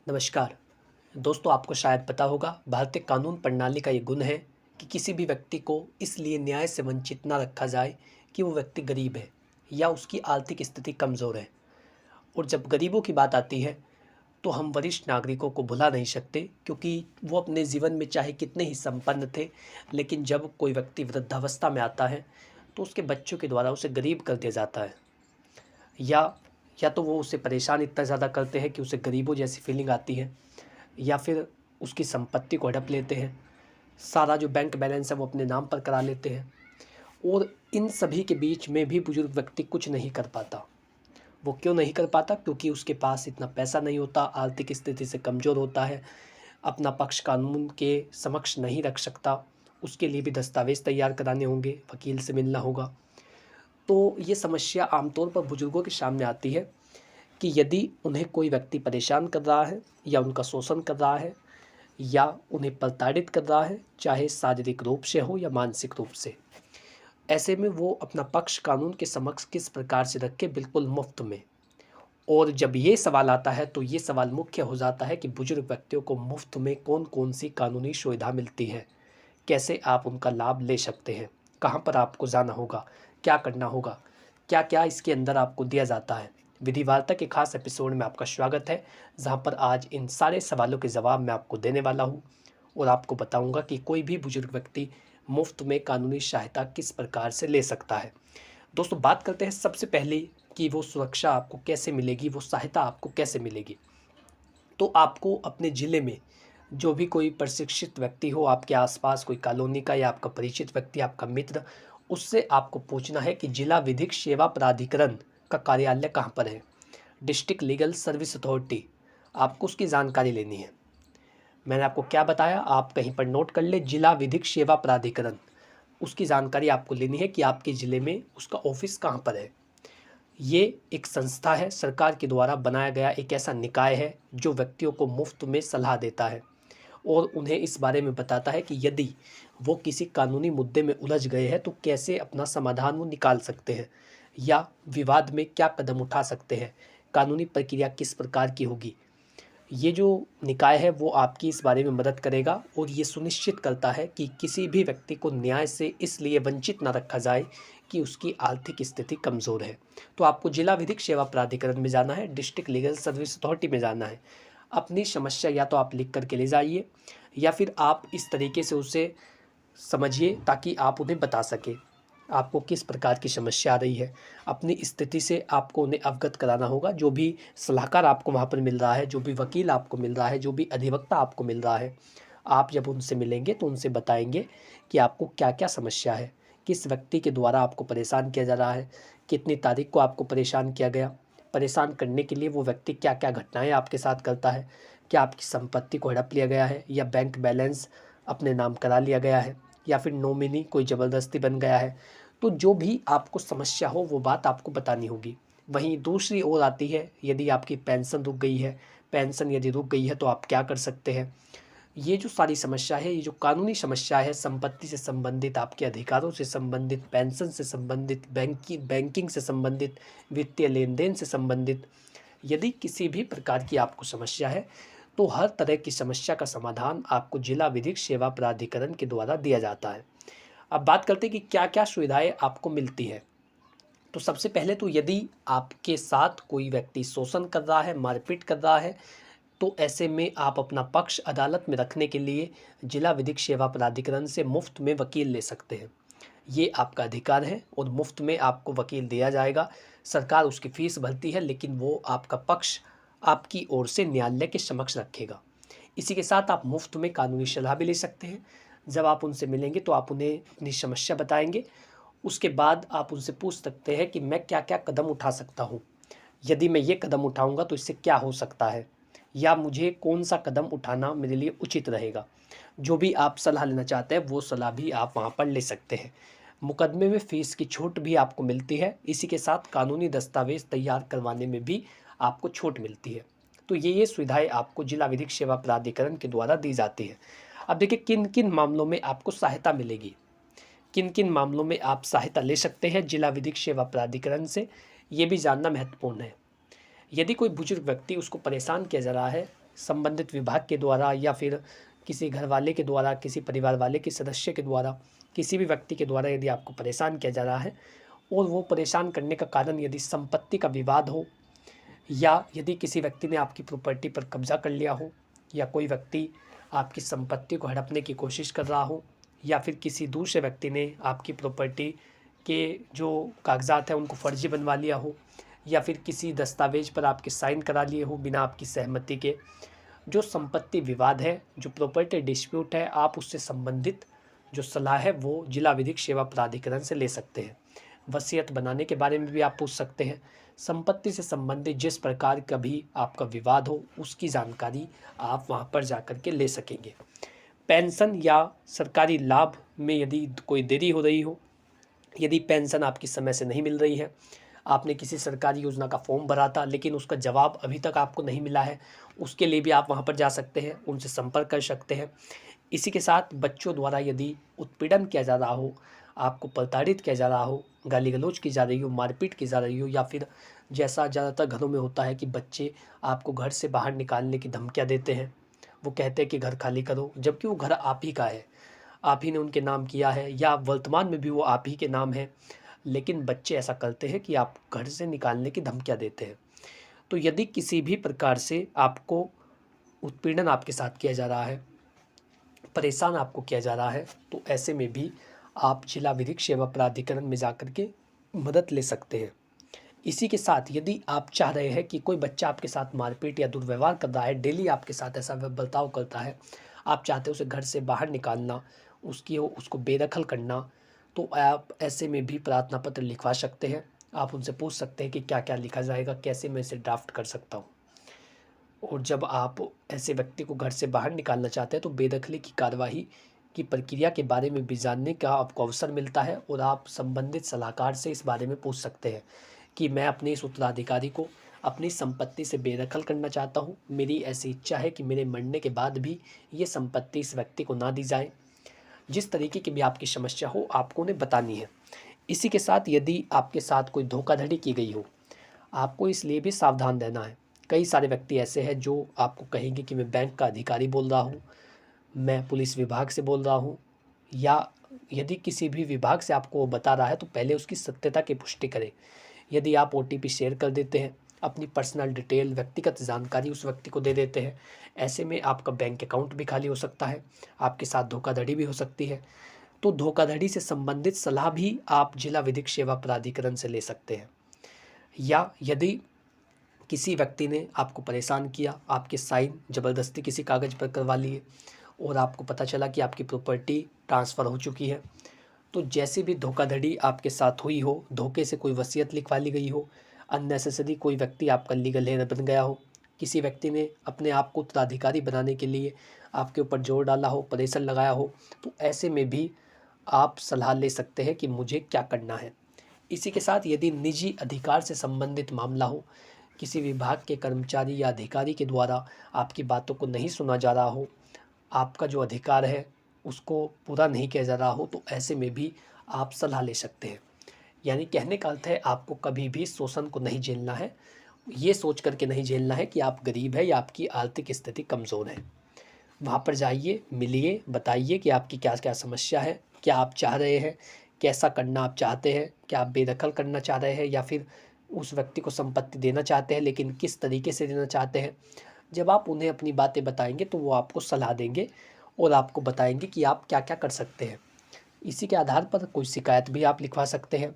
नमस्कार दोस्तों, आपको शायद पता होगा भारतीय कानून प्रणाली का ये गुण है कि किसी भी व्यक्ति को इसलिए न्याय से वंचित ना रखा जाए कि वो व्यक्ति गरीब है या उसकी आर्थिक स्थिति कमज़ोर है। और जब गरीबों की बात आती है तो हम वरिष्ठ नागरिकों को भुला नहीं सकते, क्योंकि वो अपने जीवन में चाहे कितने ही संपन्न थे, लेकिन जब कोई व्यक्ति वृद्धावस्था में आता है तो उसके बच्चों के द्वारा उसे गरीब कर दिया जाता है। या या तो वो उसे परेशान इतना ज़्यादा करते हैं कि उसे गरीबों जैसी फीलिंग आती है, या फिर उसकी संपत्ति को हड़प लेते हैं। सारा जो बैंक बैलेंस है वो अपने नाम पर करा लेते हैं। और इन सभी के बीच में भी बुजुर्ग व्यक्ति कुछ नहीं कर पाता। वो क्यों नहीं कर पाता? क्योंकि उसके पास इतना पैसा नहीं होता, आर्थिक स्थिति से कमज़ोर होता है, अपना पक्ष कानून के समक्ष नहीं रख सकता। उसके लिए भी दस्तावेज़ तैयार कराने होंगे, वकील से मिलना होगा। तो ये समस्या आमतौर पर बुजुर्गों के सामने आती है कि यदि उन्हें कोई व्यक्ति परेशान कर रहा है या उनका शोषण कर रहा है या उन्हें प्रताड़ित कर रहा है, चाहे शारीरिक रूप से हो या मानसिक रूप से, ऐसे में वो अपना पक्ष कानून के समक्ष किस प्रकार से रखे, बिल्कुल मुफ्त में। और जब ये सवाल आता है तो ये सवाल मुख्य हो जाता है कि बुजुर्ग व्यक्तियों को मुफ्त में कौन कौन सी कानूनी सुविधा मिलती है, कैसे आप उनका लाभ ले सकते हैं, कहाँ पर आपको जाना होगा, क्या करना होगा, क्या क्या इसके अंदर आपको दिया जाता है। विधि वार्ता के खास एपिसोड में आपका स्वागत है, जहाँ पर आज इन सारे सवालों के जवाब मैं आपको देने वाला हूँ और आपको बताऊँगा कि कोई भी बुजुर्ग व्यक्ति मुफ्त में कानूनी सहायता किस प्रकार से ले सकता है। दोस्तों, बात करते हैं सबसे पहले कि वो सुरक्षा आपको कैसे मिलेगी, वो सहायता आपको कैसे मिलेगी। तो आपको अपने ज़िले में जो भी कोई प्रशिक्षित व्यक्ति हो, आपके आसपास कोई कॉलोनी का या आपका परिचित व्यक्ति, आपका मित्र, उससे आपको पूछना है कि जिला विधिक सेवा प्राधिकरण का कार्यालय कहाँ पर है, डिस्ट्रिक्ट लीगल सर्विस अथॉरिटी। आपको उसकी जानकारी लेनी है। मैंने आपको क्या बताया, आप कहीं पर नोट कर ले, जिला विधिक सेवा प्राधिकरण। उसकी जानकारी आपको लेनी है कि आपके ज़िले में उसका ऑफिस कहाँ पर है। ये एक संस्था है, सरकार के द्वारा बनाया गया एक ऐसा निकाय है जो व्यक्तियों को मुफ्त में सलाह देता है और उन्हें इस बारे में बताता है कि यदि वो किसी कानूनी मुद्दे में उलझ गए हैं तो कैसे अपना समाधान वो निकाल सकते हैं, या विवाद में क्या कदम उठा सकते हैं, कानूनी प्रक्रिया किस प्रकार की होगी। ये जो निकाय है वो आपकी इस बारे में मदद करेगा और ये सुनिश्चित करता है कि किसी भी व्यक्ति को न्याय से इसलिए वंचित न रखा जाए कि उसकी आर्थिक स्थिति कमज़ोर है। तो आपको जिला विधिक सेवा प्राधिकरण में जाना है, डिस्ट्रिक्ट लीगल सर्विस अथॉरिटी में जाना है। अपनी समस्या या तो आप लिख करके ले जाइए या फिर आप इस तरीके से उसे समझिए ताकि आप उन्हें बता सकें आपको किस प्रकार की समस्या आ रही है। अपनी स्थिति से आपको उन्हें अवगत कराना होगा। जो भी सलाहकार आपको वहाँ पर मिल रहा है, जो भी वकील आपको मिल रहा है, जो भी अधिवक्ता आपको मिल रहा है, आप जब उनसे मिलेंगे तो उनसे बताएंगे कि आपको क्या क्या समस्या है, किस व्यक्ति के द्वारा आपको परेशान किया जा रहा है, कितनी तारीख को आपको परेशान किया गया, परेशान करने के लिए वो व्यक्ति क्या क्या घटनाएं आपके साथ करता है, क्या आपकी संपत्ति को हड़प लिया गया है या बैंक बैलेंस अपने नाम करा लिया गया है, या फिर नॉमिनी कोई ज़बरदस्ती बन गया है। तो जो भी आपको समस्या हो वो बात आपको बतानी होगी। वहीं दूसरी ओर आती है, यदि आपकी पेंशन रुक गई है, पेंशन यदि रुक गई है तो आप क्या कर सकते हैं। ये जो सारी समस्या है, ये जो कानूनी समस्या है, संपत्ति से संबंधित, आपके अधिकारों से संबंधित, पेंशन से संबंधित, बैंकिंग से संबंधित, वित्तीय लेन देन से संबंधित, यदि किसी भी प्रकार की आपको समस्या है तो हर तरह की समस्या का समाधान आपको जिला विधिक सेवा प्राधिकरण के द्वारा दिया जाता है। अब बात करते हैं कि क्या क्या सुविधाएं आपको मिलती है। तो सबसे पहले तो यदि आपके साथ कोई व्यक्ति शोषण कर रहा है, मारपीट कर रहा है, तो ऐसे में आप अपना पक्ष अदालत में रखने के लिए जिला विधिक सेवा प्राधिकरण से मुफ्त में वकील ले सकते हैं। ये आपका अधिकार है और मुफ्त में आपको वकील दिया जाएगा। सरकार उसकी फ़ीस भरती है, लेकिन वो आपका पक्ष आपकी ओर से न्यायालय के समक्ष रखेगा। इसी के साथ आप मुफ्त में कानूनी सलाह भी ले सकते हैं। जब आप उनसे मिलेंगे तो आप उन्हें अपनी समस्या बताएंगे। उसके बाद आप उनसे पूछ सकते हैं कि मैं क्या क्या कदम उठा सकता हूँ, यदि मैं ये कदम उठाऊँगा तो इससे क्या हो सकता है, या मुझे कौन सा कदम उठाना मेरे लिए उचित रहेगा। जो भी आप सलाह लेना चाहते हैं वो सलाह भी आप वहाँ पर ले सकते हैं। मुकदमे में फ़ीस की छूट भी आपको मिलती है। इसी के साथ कानूनी दस्तावेज़ तैयार करवाने में भी आपको छूट मिलती है। तो ये सुविधाएँ आपको जिला विधिक सेवा प्राधिकरण के द्वारा दी जाती है। अब देखिए किन किन मामलों में आपको सहायता मिलेगी, किन किन मामलों में आप सहायता ले सकते हैं जिला विधिक सेवा प्राधिकरण से, ये भी जानना महत्वपूर्ण है। यदि कोई बुजुर्ग व्यक्ति, उसको परेशान किया जा रहा है संबंधित विभाग के द्वारा या फिर किसी घर वाले के द्वारा, किसी परिवार वाले के सदस्य के द्वारा, किसी भी व्यक्ति के द्वारा यदि आपको परेशान किया जा रहा है और वो परेशान करने का कारण यदि संपत्ति का विवाद हो, या यदि किसी व्यक्ति ने आपकी प्रॉपर्टी पर कब्जा कर लिया हो, या कोई व्यक्ति आपकी संपत्ति को हड़पने की कोशिश कर रहा हो, या फिर किसी दूसरे व्यक्ति ने आपकी प्रॉपर्टी के जो कागजात हैं उनको फर्जी बनवा लिया हो, या फिर किसी दस्तावेज पर आपके साइन करा लिए हो बिना आपकी सहमति के, जो संपत्ति विवाद है, जो प्रॉपर्टी डिस्प्यूट है, आप उससे संबंधित जो सलाह है वो जिला विधिक सेवा प्राधिकरण से ले सकते हैं। वसीयत बनाने के बारे में भी आप पूछ सकते हैं। संपत्ति से संबंधित जिस प्रकार का भी आपका विवाद हो उसकी जानकारी आप वहां पर जाकर के ले सकेंगे। पेंशन या सरकारी लाभ में यदि कोई देरी हो रही हो, यदि पेंशन आपकी समय से नहीं मिल रही है, आपने किसी सरकारी योजना का फॉर्म भरा था लेकिन उसका जवाब अभी तक आपको नहीं मिला है, उसके लिए भी आप वहां पर जा सकते हैं, उनसे संपर्क कर सकते हैं। इसी के साथ बच्चों द्वारा यदि उत्पीड़न किया जा रहा हो, आपको प्रताड़ित किया जा रहा हो, गाली गलौज की जा रही हो, मारपीट की जा रही हो, या फिर जैसा ज़्यादातर घरों में होता है कि बच्चे आपको घर से बाहर निकालने की धमकियाँ देते हैं, वो कहते हैं कि घर खाली करो, जबकि वो घर आप ही का है, आप ही ने उनके नाम किया है, या वर्तमान में भी वो आप ही के नाम है, लेकिन बच्चे ऐसा करते हैं कि आप घर से निकालने की धमकियाँ देते हैं। तो यदि किसी भी प्रकार से आपको उत्पीड़न आपके साथ किया जा रहा है, परेशान आपको किया जा रहा है, तो ऐसे में भी आप जिला विधिक सेवा प्राधिकरण में जाकर के मदद ले सकते हैं। इसी के साथ यदि आप चाह रहे हैं कि कोई बच्चा आपके साथ मारपीट या दुर्व्यवहार कर रहा है, डेली आपके साथ ऐसा बर्ताव करता है, आप चाहते हो उसे घर से बाहर निकालना, उसको बेदखल करना, तो आप ऐसे में भी प्रार्थना पत्र लिखवा सकते हैं। आप उनसे पूछ सकते हैं कि क्या क्या लिखा जाएगा, कैसे मैं इसे ड्राफ्ट कर सकता हूँ। और जब आप ऐसे व्यक्ति को घर से बाहर निकालना चाहते हैं तो बेदखली की कार्यवाही की प्रक्रिया के बारे में भी जानने का आपको अवसर मिलता है, और आप संबंधित सलाहकार से इस बारे में पूछ सकते हैं कि मैं अपने इस उत्तराधिकारी को अपनी संपत्ति से बेदखल करना चाहता हूँ, मेरी ऐसी इच्छा है कि मेरे मरने के बाद भी ये संपत्ति इस व्यक्ति को ना दी जाए। जिस तरीके की भी आपकी समस्या हो आपको उन्हें बतानी है। इसी के साथ यदि आपके साथ कोई धोखाधड़ी की गई हो, आपको इसलिए भी सावधान रहना है। कई सारे व्यक्ति ऐसे हैं जो आपको कहेंगे कि मैं बैंक का अधिकारी बोल रहा हूँ, मैं पुलिस विभाग से बोल रहा हूँ, या यदि किसी भी विभाग से आपको वो बता रहा है तो पहले उसकी सत्यता की पुष्टि करें। यदि आप OTP शेयर कर देते हैं, अपनी पर्सनल डिटेल, व्यक्तिगत जानकारी उस व्यक्ति को दे देते हैं, ऐसे में आपका बैंक अकाउंट भी खाली हो सकता है, आपके साथ धोखाधड़ी भी हो सकती है। तो धोखाधड़ी से संबंधित सलाह भी आप जिला विधिक सेवा प्राधिकरण से ले सकते हैं। या यदि किसी व्यक्ति ने आपको परेशान किया, आपके साइन ज़बरदस्ती किसी कागज़ पर करवा लिए और आपको पता चला कि आपकी प्रॉपर्टी ट्रांसफ़र हो चुकी है, तो जैसे भी धोखाधड़ी आपके साथ हुई हो, धोखे से कोई वसीयत लिखवा ली गई हो, अननेसेसरी कोई व्यक्ति आपका लीगल हेयर बन गया हो, किसी व्यक्ति ने अपने आप को उत्तराधिकारी बनाने के लिए आपके ऊपर जोर डाला हो, प्रेशर लगाया हो, तो ऐसे में भी आप सलाह ले सकते हैं कि मुझे क्या करना है। इसी के साथ यदि निजी अधिकार से संबंधित मामला हो, किसी विभाग के कर्मचारी या अधिकारी के द्वारा आपकी बातों को नहीं सुना जा रहा हो, आपका जो अधिकार है उसको पूरा नहीं किया जा रहा हो, तो ऐसे में भी आप सलाह ले सकते हैं। यानी कहने का अर्थ है आपको कभी भी शोषण को नहीं झेलना है, ये सोच करके नहीं झेलना है कि आप गरीब है या आपकी आर्थिक स्थिति कमज़ोर है। वहाँ पर जाइए, मिलिए, बताइए कि आपकी क्या क्या समस्या है, क्या आप चाह रहे हैं, कैसा करना आप चाहते हैं, क्या आप बेदखल करना चाह रहे हैं या फिर उस व्यक्ति को संपत्ति देना चाहते हैं, लेकिन किस तरीके से देना चाहते हैं। जब आप उन्हें अपनी बातें बताएंगे तो वो आपको सलाह देंगे और आपको बताएंगे कि आप क्या क्या कर सकते हैं। इसी के आधार पर कोई शिकायत भी आप लिखवा सकते हैं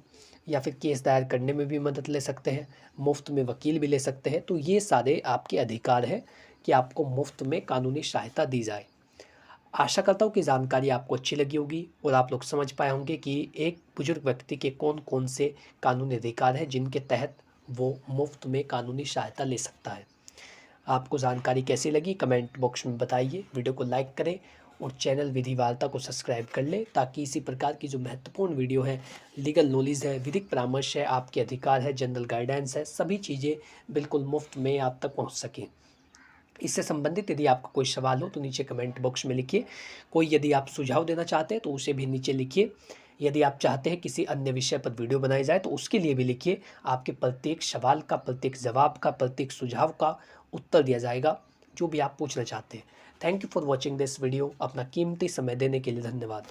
या फिर केस दायर करने में भी मदद ले सकते हैं, मुफ्त में वकील भी ले सकते हैं। तो ये सारे आपके अधिकार हैं कि आपको मुफ्त में कानूनी सहायता दी जाए। आशा करता हूँ कि जानकारी आपको अच्छी लगी होगी और आप लोग समझ पाए होंगे कि एक बुजुर्ग व्यक्ति के कौन कौन से कानूनी अधिकार हैं जिनके तहत वो मुफ्त में कानूनी सहायता ले सकता है। आपको जानकारी कैसी लगी कमेंट बॉक्स में बताइए, वीडियो को लाइक करें और चैनल विधि वार्ता को सब्सक्राइब कर लें ताकि इसी प्रकार की जो महत्वपूर्ण वीडियो है, लीगल नॉलेज है, विधिक परामर्श है, आपके अधिकार है, जनरल गाइडेंस है, सभी चीज़ें बिल्कुल मुफ्त में आप तक पहुँच सकें। इससे संबंधित यदि आपका कोई सवाल हो तो नीचे कमेंट बॉक्स में लिखिए। कोई यदि आप सुझाव देना चाहते हैं तो उसे भी नीचे लिखिए। यदि आप चाहते हैं किसी अन्य विषय पर वीडियो बनाई जाए तो उसके लिए भी लिखिए। आपके प्रत्येक सवाल का, प्रत्येक जवाब का, प्रत्येक सुझाव का उत्तर दिया जाएगा। जो भी आप पूछना चाहते हैं। Thank you for watching this video. अपना कीमती समय देने के लिए धन्यवाद।